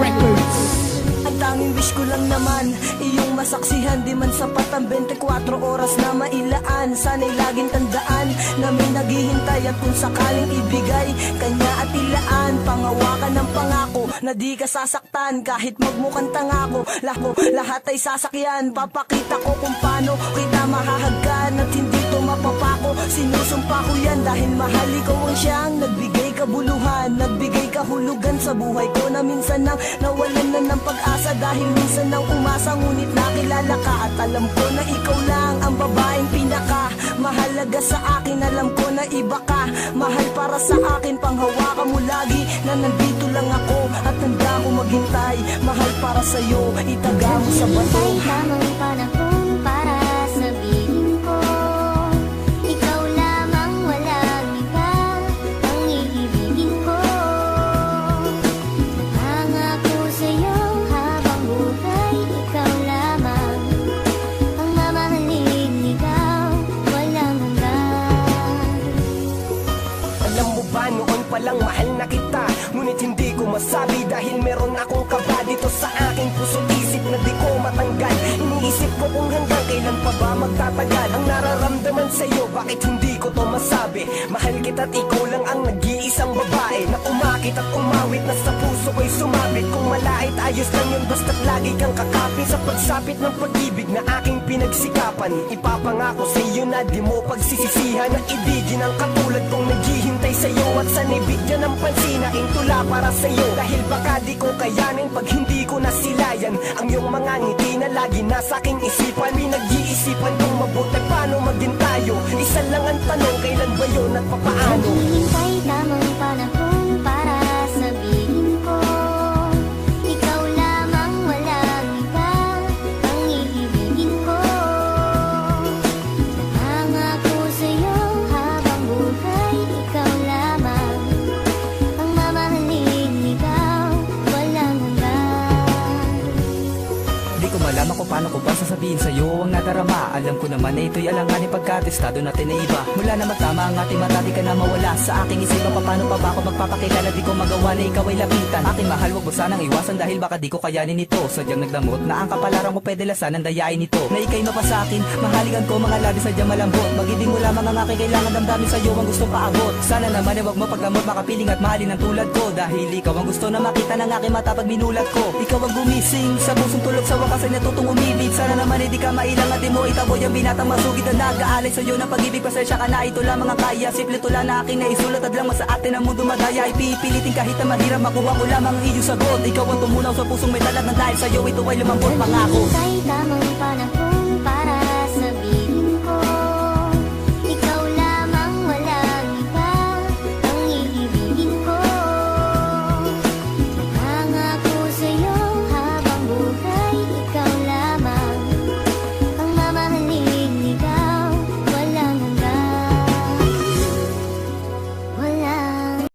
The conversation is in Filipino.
Records. Ang tanging wish ko lang naman iyong masaksihan. Di man sapat ang 24 oras na mailaan. Sana'y laging tandaan na may naghihintay. At kung sakaling ibigay kanya at ilaan, pangawakan ng pangako na di ka sasaktan. Kahit magmukhang tangako, lahat ay sasakyan. Papakita ko kung paano kita mahahagkan. At hindi to mapapako, sinusumpa ko yan. Dahil mahal ikaw ang siyang nagbigay kabuluhan, nagbigay kahulugan sa buhay ko. Na minsan nang nawalan na ng pag-asa, dahil minsan nang umasa. Ngunit nakilala ka at alam ko na ikaw lang ang babaeng pinaka mahalaga sa akin. Alam ko na iba ka, mahal para sa akin. Panghawakan mo lagi na nandito lang ako at handa ko maghintay. Mahal para sa'yo, itaga mo sa bato. Ay tamang panahon para sabihin ko, ikaw lamang, walang iba ang iibigin ko. Nangako sa'yo habang buhay, ikaw lamang ang mamahalin, ikaw walang hanggan. Alam mo ba noon palang mahal na kita, ngunit hindi ko masabi dahil meron akong kaba dito sa aking puso't isip na di ko matanggal. Iniisip ko kung hanggang kailan pa ba magtatagal ang nararamdaman sa'yo, bakit hindi ko to masabi. Mahal kita't ikaw lang ang nag-iisang babae na umakit at umawit na sa puso ko'y sumabit. Kung malait ayos lang yun, basta't lagi kang kakapit sa pagsapit ng pag-ibig na aking pinagsikapan. Ipapangako sa'yo na di mo pagsisisihan na ibigin ang katulad kong naghihintay sa'yo. At sana'y bigyan ng pansinaing tula para sa'yo, dahil baka di ko kayanin pag hindi ko nasilayan ang iyong mga ngiti na lagi nasa aking isipan. Pinag-iisipan kong mabuti paano maging tayo. Isa lang ang tanong, kailan ba yun at papaano? Naghihintay tamang panahon para sabihin ko, ikaw lamang, walang iba ang iibigin ko. Nangako sa'yo habang buhay, ikaw lamang ang mamahalin, ikaw walang hanggan. Di ko malaman kung paano ko ba sasabihin sa'yo ang nadarama. Alam ko naman na ito'y alanganin pagkatestado natin na iba. Mula na magtama ang ating mata, di ka na mawala sa aking isipan. Paano pa ba ako magpapakilala, di ko magawa na ikaw ay lapitan. Aking mahal, wag mo sanang iwasan dahil baka di ko kayanin ito. Sadyang nagdamot na ang kapalaran ko, pwede lasan ang dayain nito. Na ika'y mapasakin, mahaligan ko mga labi sadyang malambot. Magibing mo lamang ang aking kailangan, damdamin sa'yo ang gustong paabot. Sana naman ay wag mo pagdamot, makapiling at mahalin ang tulad ko. Dahil ikaw ang gusto na makita ng aking mata pag minulat ko. Ikaw ang gumising sa pusong tulog, sa wakas ay natutong umibig. Sana naman ay di ka mailang at di mo itaboy ang binatang masugid na nag-aalay sa'yo ng pag-ibig. Pasensya ka na, ito lamang ang kaya. Simple tula na aking naisulat at lang sa atin ang mundo madaya. Ipipilitin kahit na mahirap, makuha ko lamang ang iyong sagot. Ikaw ang tumunaw sa pusong may talat na dahil sa'yo ito ay lumambot pangako. Naghihintay tamang panahon